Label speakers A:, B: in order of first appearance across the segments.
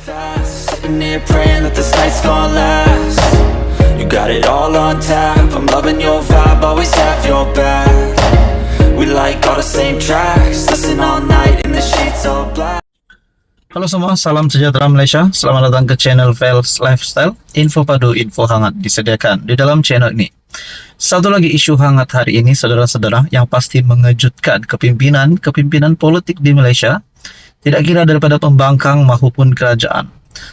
A: fast, sitting here praying that this night's gonna last. You got it all on tap, I'm loving your vibe, always have your back. We like all the same tracks, listen all night in the sheets all black.
B: Halo semua, salam sejahtera Malaysia. Selamat datang ke channel Fels Lifestyle. Info padu, info hangat disediakan di dalam channel ini. Satu lagi isu hangat hari ini, saudara-saudara, yang pasti mengejutkan kepimpinan politik di Malaysia, tidak kira daripada pembangkang maupun kerajaan.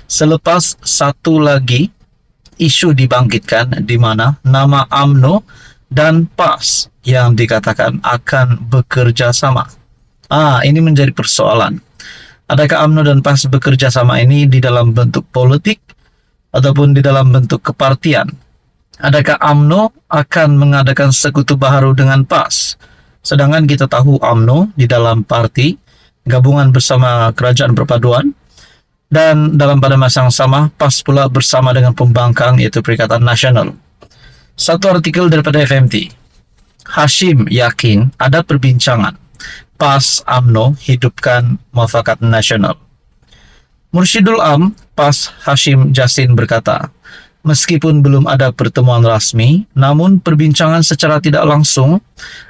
B: Selepas satu lagi isu dibangkitkan di mana nama UMNO dan PAS yang dikatakan akan bekerja sama. Ini menjadi persoalan. Adakah UMNO dan PAS bekerja sama ini di dalam bentuk politik ataupun di dalam bentuk kepartian? Adakah UMNO akan mengadakan sekutu baharu dengan PAS? Sedangkan kita tahu UMNO di dalam parti gabungan bersama Kerajaan Perpaduan, dan dalam pada masa yang sama PAS pula bersama dengan pembangkang yaitu Perikatan Nasional. Satu artikel daripada FMT, Hashim yakin ada perbincangan PAS UMNO hidupkan Muafakat Nasional. Mursyidul Am PAS Hashim Jasin berkata, meskipun belum ada pertemuan rasmi, namun perbincangan secara tidak langsung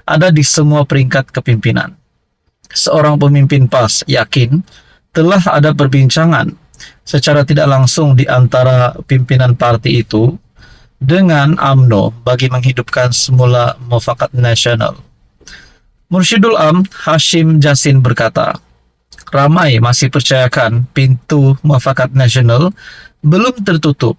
B: ada di semua peringkat kepimpinan. Seorang pemimpin PAS yakin telah ada perbincangan secara tidak langsung di antara pimpinan parti itu dengan UMNO bagi menghidupkan semula Muafakat Nasional. Mursyidul Am Hashim Jasin berkata, ramai masih percayakan pintu Muafakat Nasional belum tertutup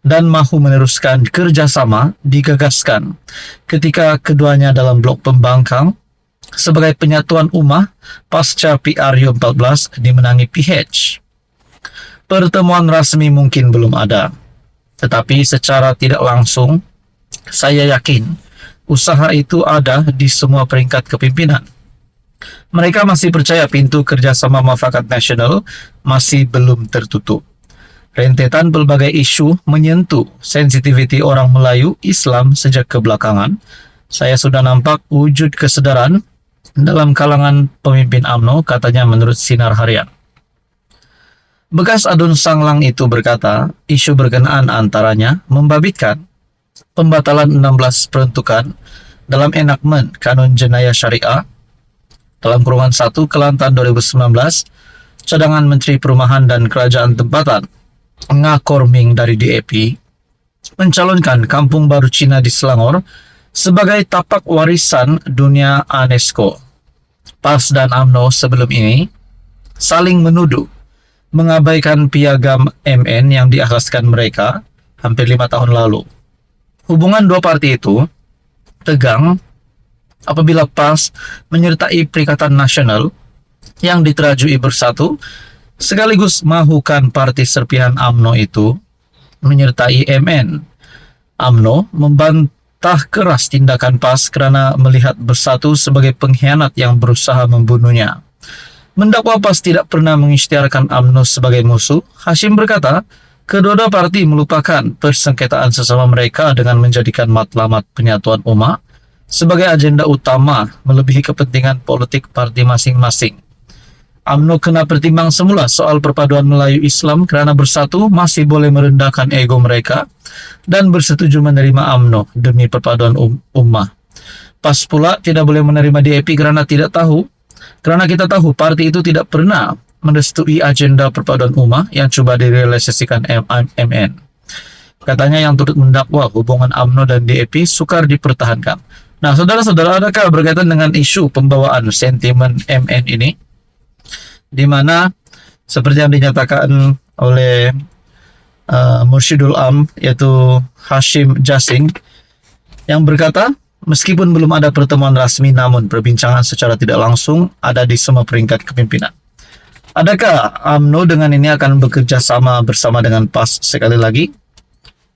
B: dan mahu meneruskan kerjasama digagaskan ketika keduanya dalam blok pembangkang sebagai penyatuan ummah pasca PRU 14 dimenangi PH. Pertemuan rasmi mungkin belum ada, tetapi secara tidak langsung saya yakin usaha itu ada di semua peringkat kepimpinan. Mereka masih percaya pintu kerjasama Muafakat Nasional masih belum tertutup. Rentetan pelbagai isu menyentuh sensitiviti orang Melayu Islam sejak kebelakangan. Saya sudah nampak wujud kesedaran dalam kalangan pemimpin UMNO, katanya menurut Sinar Harian. Bekas Adun Sanglang itu berkata, isu berkenaan antaranya membabitkan pembatalan 16 peruntukan dalam enakmen Kanun Jenayah Syariah dalam kurungan 1 Kelantan 2019, cadangan Menteri Perumahan dan Kerajaan Tempatan Ngakor Ming dari DAP mencalonkan Kampung Baru Cina di Selangor sebagai tapak warisan dunia UNESCO. PAS dan UMNO sebelum ini saling menuduh mengabaikan piagam MN yang diasaskan mereka hampir 5 tahun lalu. Hubungan dua parti itu tegang apabila PAS menyertai Perikatan Nasional yang diterajui bersatu, sekaligus mahukan parti serpihan UMNO itu menyertai MN. UMNO membantah keras tindakan PAS kerana melihat bersatu sebagai pengkhianat yang berusaha membunuhnya. Mendakwa PAS tidak pernah mengisytiharkan UMNO sebagai musuh. Hashim berkata, kedua-dua parti melupakan persengketaan sesama mereka dengan menjadikan matlamat penyatuan ummah sebagai agenda utama melebihi kepentingan politik parti masing-masing. UMNO kena pertimbang semula soal perpaduan Melayu Islam kerana bersatu masih boleh merendahkan ego mereka dan bersetuju menerima UMNO demi perpaduan ummah. PAS pula tidak boleh menerima DAP kerana kita tahu parti itu tidak pernah merestui agenda perpaduan ummah yang cuba direalisasikan MN. Katanya yang turut mendakwa hubungan UMNO dan DAP sukar dipertahankan. Nah, saudara-saudara, adakah berkaitan dengan isu pembawaan sentimen MN ini? Di mana seperti yang dinyatakan oleh Mursyidul Am yaitu Hashim Jasin yang berkata, meskipun belum ada pertemuan rasmi namun perbincangan secara tidak langsung ada di semua peringkat kepimpinan. Adakah UMNO dengan ini akan bekerja sama bersama dengan PAS sekali lagi?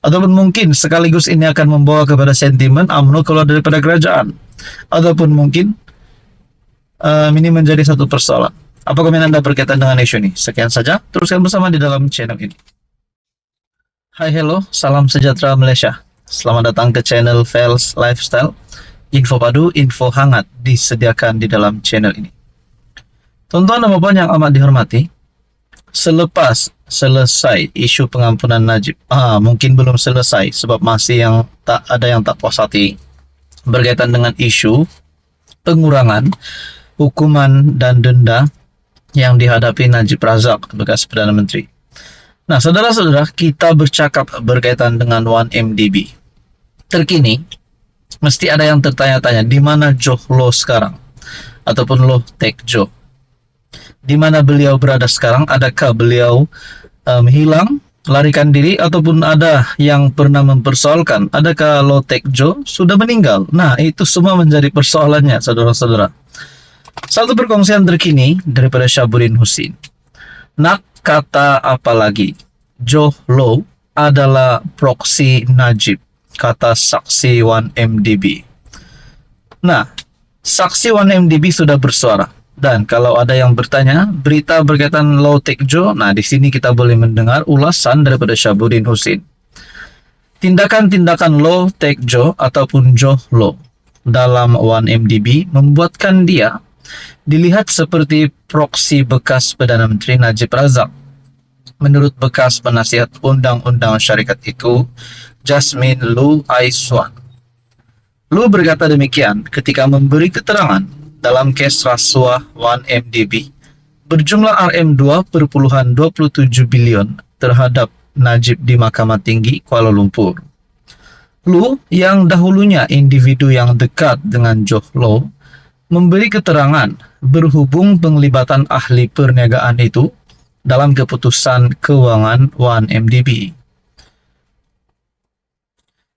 B: Ataupun mungkin sekaligus ini akan membawa kepada sentimen UMNO keluar daripada kerajaan? Ataupun mungkin ini menjadi satu persoalan. Apa komen Anda berkaitan dengan isu ini? Sekian saja, teruskan bersama di dalam channel ini. Hai, hello, salam sejahtera Malaysia. Selamat datang ke channel Fels Lifestyle. Info padu, info hangat disediakan di dalam channel ini. Tuan-tuan dan puan yang amat dihormati, selepas selesai isu pengampunan Najib? Mungkin belum selesai sebab masih ada yang tak puas hati berkaitan dengan isu pengurangan hukuman dan denda yang dihadapi Najib Razak bekas Perdana Menteri. Nah, saudara-saudara, kita bercakap berkaitan dengan 1MDB. Terkini, mesti ada yang tertanya-tanya, di mana Joe Low sekarang? Ataupun Low Taek Joe. Di mana beliau berada sekarang? Adakah beliau hilang, larikan diri, ataupun ada yang pernah mempersoalkan, adakah Low Taek Joe sudah meninggal? Nah, itu semua menjadi persoalannya, saudara-saudara. Satu perkongsian terkini daripada Syahbudin Husin. Nak kata apa lagi? Joe Low adalah proksi Najib, kata saksi 1MDB. Nah, saksi 1MDB sudah bersuara. Dan kalau ada yang bertanya, berita berkaitan Low Taek Joe, nah di sini kita boleh mendengar ulasan daripada Syahbudin Husin. Tindakan-tindakan Low Taek Joe ataupun Joe Low dalam 1MDB membuatkan dia dilihat seperti proksi bekas Perdana Menteri Najib Razak. Menurut bekas penasihat undang-undang syarikat itu, Jasmine Lu Aiswan. Lu berkata demikian ketika memberi keterangan dalam kes rasuah 1MDB berjumlah Rm2,27 bilion terhadap Najib di Mahkamah Tinggi Kuala Lumpur. Lu yang dahulunya individu yang dekat dengan Joe Low memberi keterangan berhubung penglibatan ahli perniagaan itu dalam keputusan keuangan 1MDB.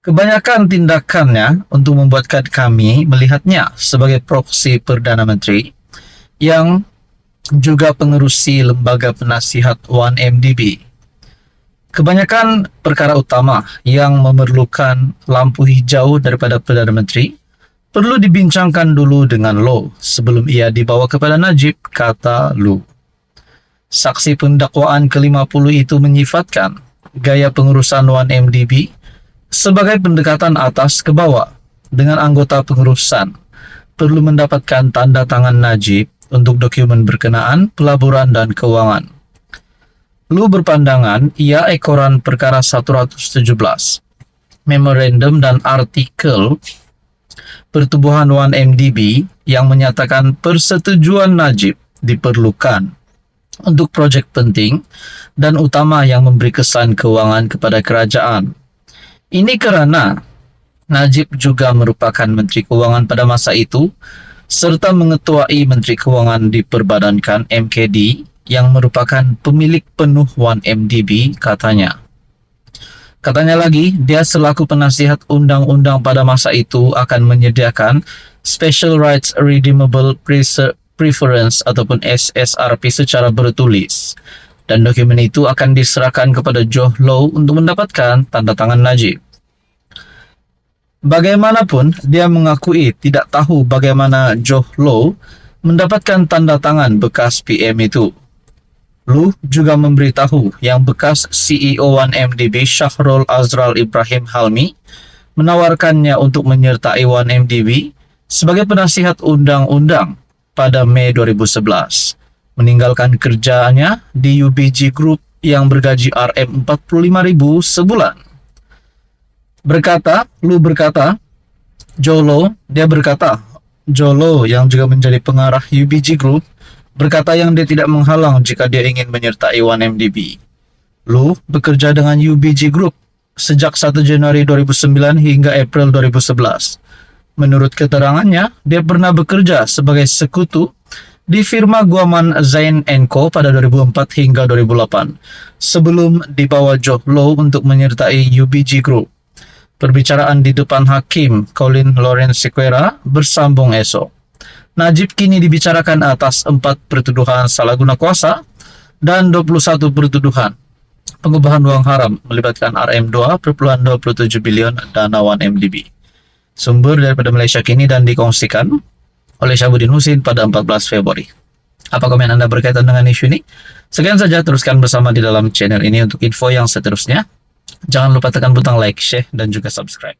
B: Kebanyakan tindakannya untuk membuatkan kami melihatnya sebagai proksi Perdana Menteri yang juga pengerusi lembaga penasihat 1MDB. Kebanyakan perkara utama yang memerlukan lampu hijau daripada Perdana Menteri perlu dibincangkan dulu dengan Low sebelum ia dibawa kepada Najib, kata Lu. Saksi pendakwaan ke-50 itu menyifatkan gaya pengurusan 1MDB sebagai pendekatan atas ke bawah dengan anggota pengurusan perlu mendapatkan tanda tangan Najib untuk dokumen berkenaan, pelaburan dan keuangan. Lu berpandangan ia ekoran perkara 117, memorandum dan artikel pertubuhan 1MDB yang menyatakan persetujuan Najib diperlukan untuk proyek penting dan utama yang memberi kesan keuangan kepada kerajaan. Ini karena Najib juga merupakan Menteri Keuangan pada masa itu serta mengetuai Menteri Keuangan diperbadankan MKD yang merupakan pemilik penuh 1MDB, katanya. Katanya lagi, dia selaku penasihat undang-undang pada masa itu akan menyediakan Special Rights Redeemable Preference ataupun SSRP secara bertulis. Dan dokumen itu akan diserahkan kepada Joe Low untuk mendapatkan tanda tangan Najib. Bagaimanapun, dia mengakui tidak tahu bagaimana Joe Low mendapatkan tanda tangan bekas PM itu. Lu juga memberitahu yang bekas CEO 1MDB Syahrul Azral Ibrahim Halmi menawarkannya untuk menyertai 1MDB sebagai penasihat undang-undang pada Mei 2011, meninggalkan kerjaannya di UBG Group yang bergaji Rm45.000 sebulan. Lu berkata, Joe Low yang juga menjadi pengarah UBG Group berkata yang dia tidak menghalang jika dia ingin menyertai 1MDB. Lu bekerja dengan UBG Group sejak 1 Januari 2009 hingga April 2011. Menurut keterangannya, dia pernah bekerja sebagai sekutu di firma Guaman Zain & Co pada 2004 hingga 2008 sebelum dibawa Joe Low untuk menyertai UBG Group. Perbicaraan di depan Hakim Colin Lawrence Sequeira bersambung esok. Najib kini dibicarakan atas 4 pertuduhan salah guna kuasa dan 21 pertuduhan pengubahan uang haram melibatkan Rm2,27 bilion dana 1MDB. Sumber daripada Malaysia Kini dan dikongsikan oleh Syahbudin Husin pada 14 Februari. Apa komen Anda berkaitan dengan isu ini? Sekian saja, teruskan bersama di dalam channel ini untuk info yang seterusnya. Jangan lupa tekan butang like, share, dan juga subscribe.